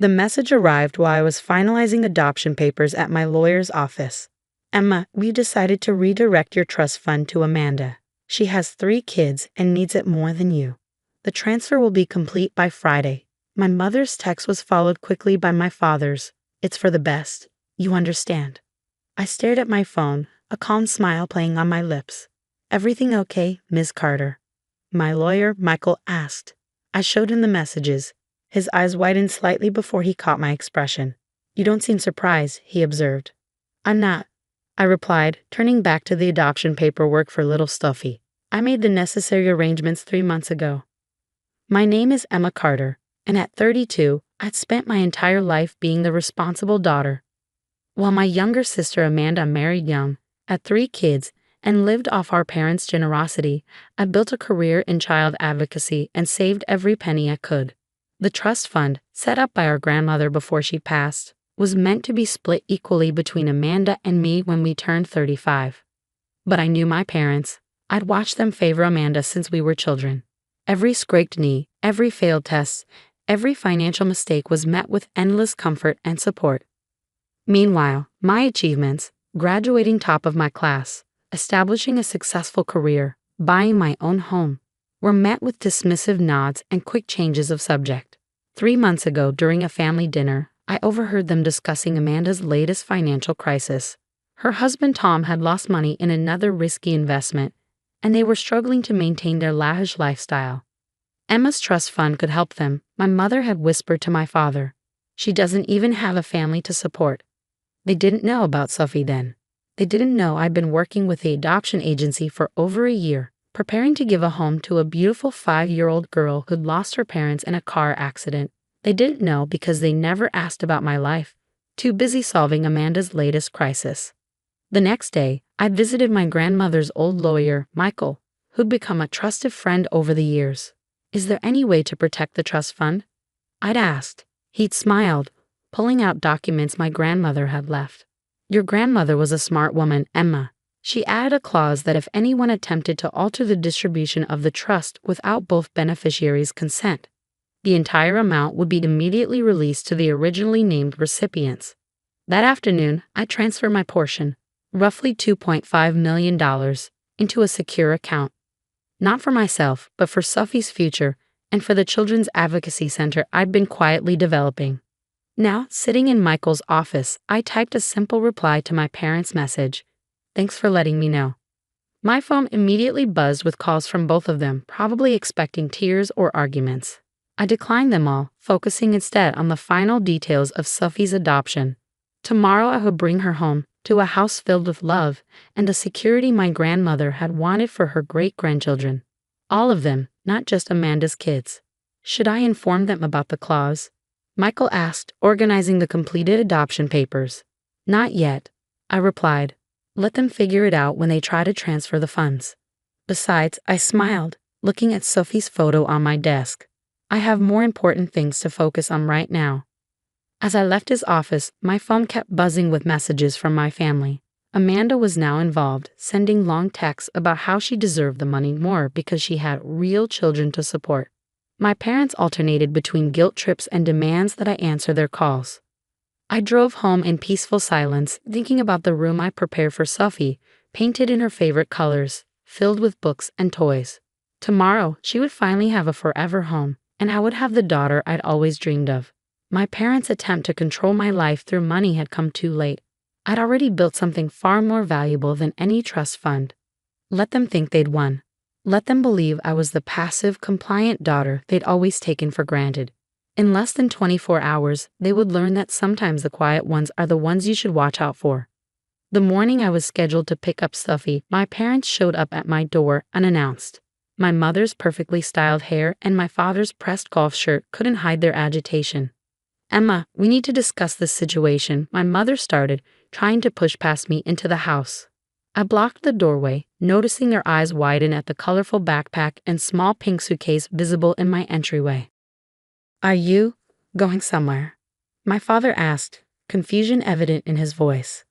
The message arrived while I was finalizing adoption papers at my lawyer's office. Emma, we decided to redirect your trust fund to Amanda. She has 3 kids and needs it more than you. The transfer will be complete by Friday. My mother's text was followed quickly by my father's. It's for the best. You understand. I stared at my phone, a calm smile playing on my lips. Everything okay, Ms. Carter? My lawyer, Michael, asked. I showed him the messages. His eyes widened slightly before he caught my expression. You don't seem surprised, he observed. I'm not, I replied, turning back to the adoption paperwork for little Stuffy. I made the necessary arrangements 3 months ago. My name is Emma Carter, and at 32, I'd spent my entire life being the responsible daughter. While my younger sister Amanda married young, had 3 kids, and lived off our parents' generosity, I built a career in child advocacy and saved every penny I could. The trust fund, set up by our grandmother before she passed, was meant to be split equally between Amanda and me when we turned 35. But I knew my parents. I'd watched them favor Amanda since we were children. Every scraped knee, every failed test, every financial mistake was met with endless comfort and support. Meanwhile, my achievements, graduating top of my class, establishing a successful career, buying my own home, were met with dismissive nods and quick changes of subject. 3 months ago, during a family dinner, I overheard them discussing Amanda's latest financial crisis. Her husband Tom had lost money in another risky investment, and they were struggling to maintain their lavish lifestyle. Emma's trust fund could help them, my mother had whispered to my father. She doesn't even have a family to support. They didn't know about Sophie then. They didn't know I'd been working with the adoption agency for over a year, preparing to give a home to a beautiful 5-year-old girl who'd lost her parents in a car accident. They didn't know because they never asked about my life, too busy solving Amanda's latest crisis. The next day, I visited my grandmother's old lawyer, Michael, who'd become a trusted friend over the years. Is there any way to protect the trust fund? I'd asked. He'd smiled, pulling out documents my grandmother had left. Your grandmother was a smart woman, Emma. She added a clause that if anyone attempted to alter the distribution of the trust without both beneficiaries' consent, the entire amount would be immediately released to the originally named recipients. That afternoon, I transferred my portion, roughly $2.5 million, into a secure account. Not for myself, but for Sophie's future and for the Children's Advocacy Center I'd been quietly developing. Now, sitting in Michael's office, I typed a simple reply to my parents' message. Thanks for letting me know. My phone immediately buzzed with calls from both of them, probably expecting tears or arguments. I declined them all, focusing instead on the final details of Sophie's adoption. Tomorrow I would bring her home, to a house filled with love and the security my grandmother had wanted for her great-grandchildren. All of them, not just Amanda's kids. Should I inform them about the clause? Michael asked, organizing the completed adoption papers. Not yet, I replied. Let them figure it out when they try to transfer the funds. Besides, I smiled, looking at Sophie's photo on my desk. I have more important things to focus on right now. As I left his office, my phone kept buzzing with messages from my family. Amanda was now involved, sending long texts about how she deserved the money more because she had real children to support. My parents alternated between guilt trips and demands that I answer their calls. I drove home in peaceful silence, thinking about the room I prepared for Sophie, painted in her favorite colors, filled with books and toys. Tomorrow, she would finally have a forever home, and I would have the daughter I'd always dreamed of. My parents' attempt to control my life through money had come too late. I'd already built something far more valuable than any trust fund. Let them think they'd won. Let them believe I was the passive, compliant daughter they'd always taken for granted. In less than 24 hours, they would learn that sometimes the quiet ones are the ones you should watch out for. The morning I was scheduled to pick up Sophie, my parents showed up at my door unannounced. My mother's perfectly styled hair and my father's pressed golf shirt couldn't hide their agitation. Emma, we need to discuss this situation, my mother started, trying to push past me into the house. I blocked the doorway, noticing their eyes widen at the colorful backpack and small pink suitcase visible in my entryway. Are you going somewhere? My father asked, confusion evident in his voice.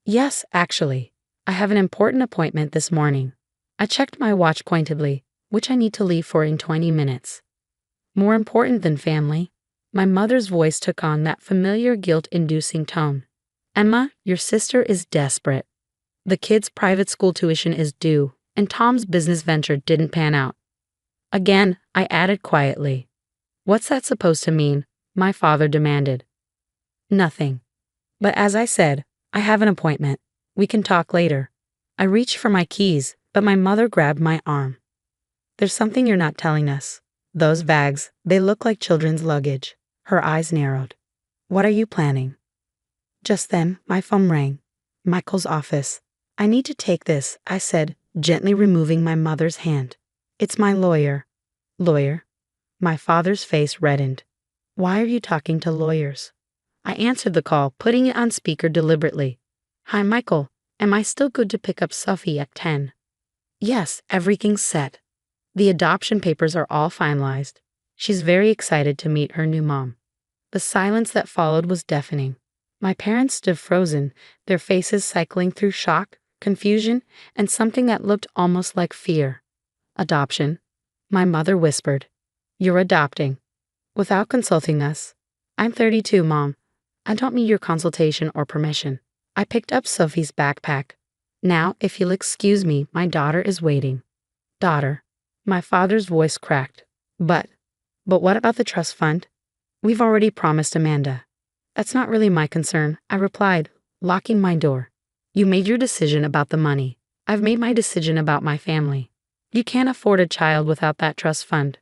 Yes, actually. I have an important appointment this morning. I checked my watch pointedly, which I need to leave for in 20 minutes. More important than family? My mother's voice took on that familiar guilt-inducing tone. Emma, your sister is desperate. The kid's private school tuition is due, and Tom's business venture didn't pan out. Again, I added quietly. What's that supposed to mean? My father demanded. Nothing. But as I said, I have an appointment. We can talk later. I reached for my keys, but my mother grabbed my arm. There's something you're not telling us. Those bags, they look like children's luggage. Her eyes narrowed. What are you planning? Just then, my phone rang. Michael's office. I need to take this, I said, gently removing my mother's hand. It's my lawyer. Lawyer? My father's face reddened. Why are you talking to lawyers? I answered the call, putting it on speaker deliberately. Hi, Michael. Am I still good to pick up Sophie at 10? Yes, everything's set. The adoption papers are all finalized. She's very excited to meet her new mom. The silence that followed was deafening. My parents stood frozen, their faces cycling through shock, confusion, and something that looked almost like fear. Adoption. My mother whispered. You're adopting. Without consulting us. I'm 32, Mom. I don't need your consultation or permission. I picked up Sophie's backpack. Now, if you'll excuse me, my daughter is waiting. Daughter. My father's voice cracked. But what about the trust fund? We've already promised Amanda. That's not really my concern, I replied, locking my door. You made your decision about the money. I've made my decision about my family. You can't afford a child without that trust fund.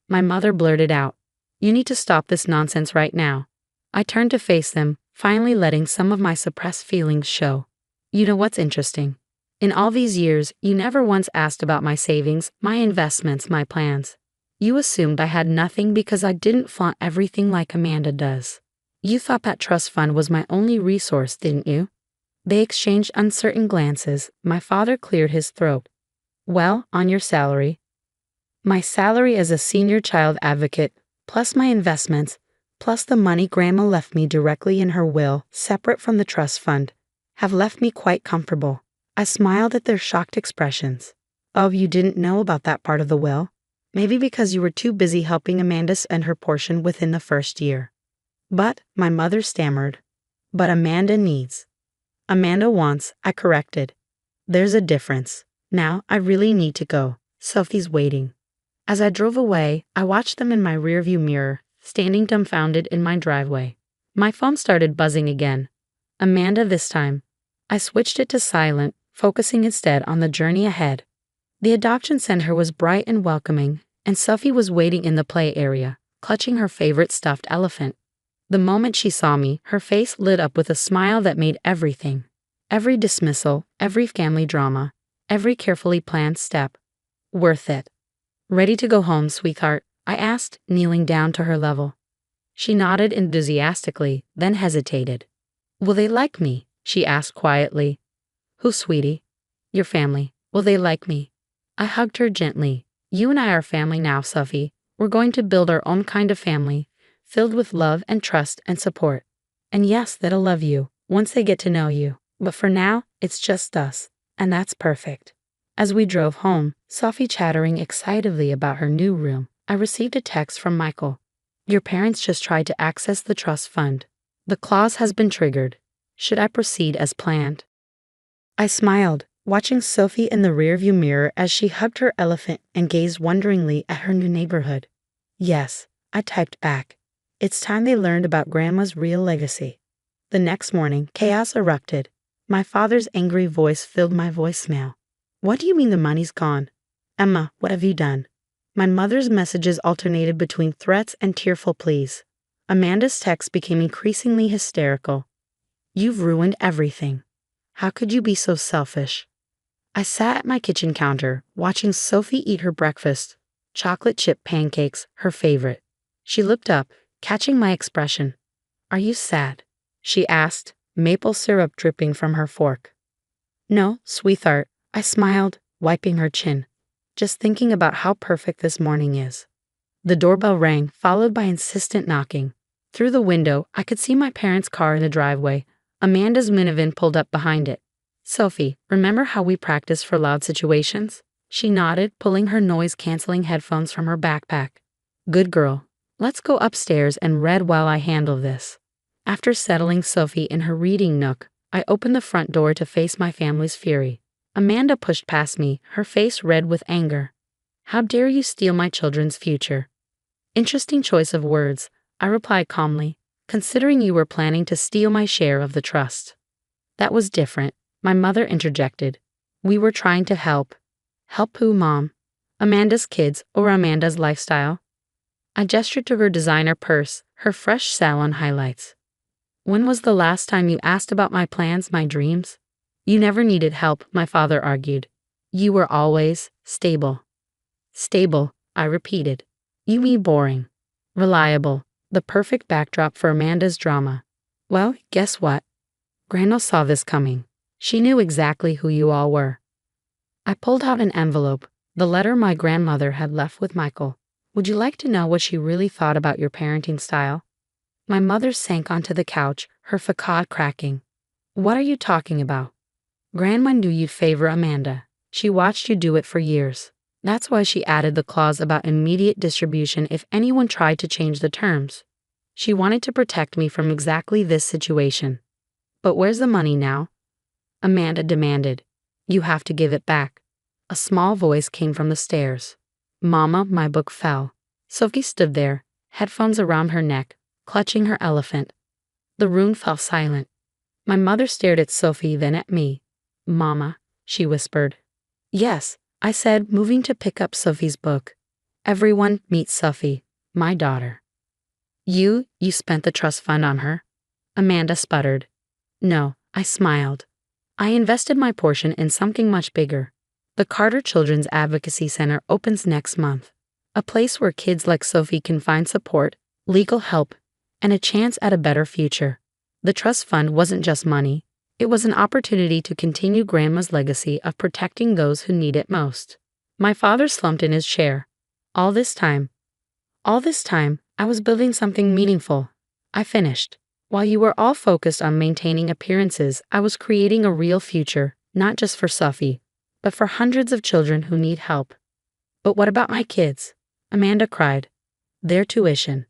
My mother blurted out. You need to stop this nonsense right now. I turned to face them, finally letting some of my suppressed feelings show. You know what's interesting? In all these years, you never once asked about my savings, my investments, my plans. You assumed I had nothing because I didn't flaunt everything like Amanda does. You thought that trust fund was my only resource, didn't you? They exchanged uncertain glances. My father cleared his throat. Well, on your salary. My salary as a senior child advocate, plus my investments, plus the money Grandma left me directly in her will, separate from the trust fund, have left me quite comfortable. I smiled at their shocked expressions. Oh, you didn't know about that part of the will? Maybe because you were too busy helping Amanda spend her portion within the first year. But, my mother stammered. But Amanda needs. Amanda wants, I corrected. There's a difference. Now, I really need to go. Sophie's waiting. As I drove away, I watched them in my rearview mirror, standing dumbfounded in my driveway. My phone started buzzing again. Amanda this time. I switched it to silent, focusing instead on the journey ahead. The adoption center was bright and welcoming, and Sophie was waiting in the play area, clutching her favorite stuffed elephant. The moment she saw me, her face lit up with a smile that made everything, every dismissal, every family drama, every carefully planned step, worth it. Ready to go home, sweetheart? I asked, kneeling down to her level. She nodded enthusiastically, then hesitated. Will they like me? She asked quietly. Who, sweetie? Your family. Will they like me? I hugged her gently. You and I are family now, Sophie. We're going to build our own kind of family, filled with love and trust and support. And yes, that'll love you, once they get to know you. But for now, it's just us. And that's perfect. As we drove home, Sophie chattering excitedly about her new room, I received a text from Michael. Your parents just tried to access the trust fund. The clause has been triggered. Should I proceed as planned? I smiled, watching Sophie in the rearview mirror as she hugged her elephant and gazed wonderingly at her new neighborhood. Yes, I typed back. It's time they learned about Grandma's real legacy. The next morning, chaos erupted. My father's angry voice filled my voicemail. What do you mean the money's gone? Emma, what have you done? My mother's messages alternated between threats and tearful pleas. Amanda's texts became increasingly hysterical. You've ruined everything. How could you be so selfish? I sat at my kitchen counter, watching Sophie eat her breakfast, chocolate chip pancakes, her favorite. She looked up, catching my expression. Are you sad? She asked, maple syrup dripping from her fork. No, sweetheart, I smiled, wiping her chin, just thinking about how perfect this morning is. The doorbell rang, followed by insistent knocking. Through the window, I could see my parents' car in the driveway. Amanda's minivan pulled up behind it. Sophie, remember how we practiced for loud situations? She nodded, pulling her noise-canceling headphones from her backpack. Good girl. Let's go upstairs and read while I handle this. After settling Sophie in her reading nook, I opened the front door to face my family's fury. Amanda pushed past me, her face red with anger. How dare you steal my children's future? Interesting choice of words, I replied calmly, considering you were planning to steal my share of the trust. That was different, my mother interjected. We were trying to help. Help who, Mom? Amanda's kids or Amanda's lifestyle? I gestured to her designer purse, her fresh salon highlights. When was the last time you asked about my plans, my dreams? You never needed help, my father argued. You were always stable. Stable, I repeated. You mean boring. Reliable, the perfect backdrop for Amanda's drama. Well, guess what? Grandma saw this coming. She knew exactly who you all were. I pulled out an envelope, the letter my grandmother had left with Michael. Would you like to know what she really thought about your parenting style? My mother sank onto the couch, her facade cracking. What are you talking about? Grandma knew you'd favor Amanda. She watched you do it for years. That's why she added the clause about immediate distribution if anyone tried to change the terms. She wanted to protect me from exactly this situation. But where's the money now? Amanda demanded. You have to give it back. A small voice came from the stairs. Mama, my book fell. Sophie stood there, headphones around her neck, clutching her elephant. The room fell silent. My mother stared at Sophie, then at me. Mama, she whispered. Yes, I said, moving to pick up Sophie's book. Everyone meet Sophie, my daughter. You spent the trust fund on her? Amanda sputtered. No, I smiled. I invested my portion in something much bigger. The Carter Children's Advocacy Center opens next month. A place where kids like Sophie can find support, legal help, and a chance at a better future. The trust fund wasn't just money. It was an opportunity to continue Grandma's legacy of protecting those who need it most. My father slumped in his chair. All this time, I was building something meaningful. I finished. While you were all focused on maintaining appearances, I was creating a real future, not just for Sophie, but for hundreds of children who need help. But what about my kids? Amanda cried. Their tuition.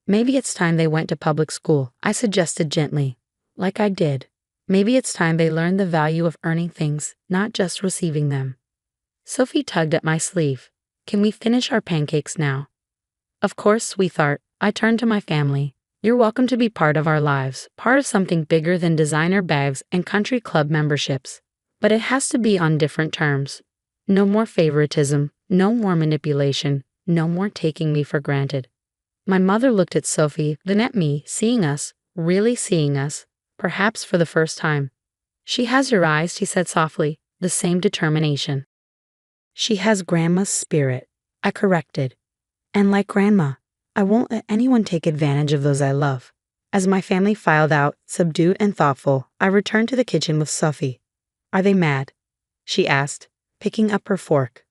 Maybe it's time they went to public school, I suggested gently. Like I did. Maybe it's time they learned the value of earning things, not just receiving them. Sophie tugged at my sleeve. Can we finish our pancakes now? Of course, sweetheart. I turned to my family. You're welcome to be part of our lives, part of something bigger than designer bags and country club memberships. But it has to be on different terms. No more favoritism, no more manipulation, no more taking me for granted. My mother looked at Sophie, then at me, seeing us, really seeing us, perhaps for the first time. She has your eyes, she said softly, the same determination. She has Grandma's spirit, I corrected. And like Grandma, I won't let anyone take advantage of those I love. As my family filed out, subdued and thoughtful, I returned to the kitchen with Sophie. Are they mad? She asked, picking up her fork.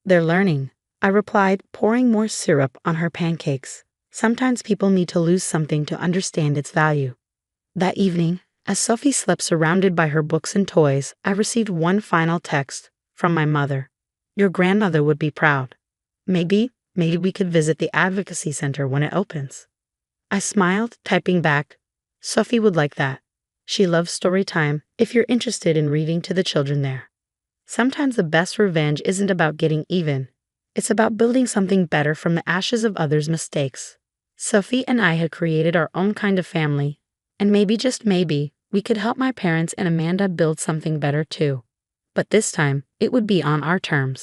They're learning, I replied, pouring more syrup on her pancakes. Sometimes people need to lose something to understand its value. That evening, as Sophie slept surrounded by her books and toys, I received one final text from my mother. Your grandmother would be proud. Maybe we could visit the advocacy center when it opens. I smiled, typing back, Sophie would like that. She loves story time if you're interested in reading to the children there. Sometimes the best revenge isn't about getting even. It's about building something better from the ashes of others' mistakes. Sophie and I had created our own kind of family, and maybe, just maybe, we could help my parents and Amanda build something better too. But this time, it would be on our terms.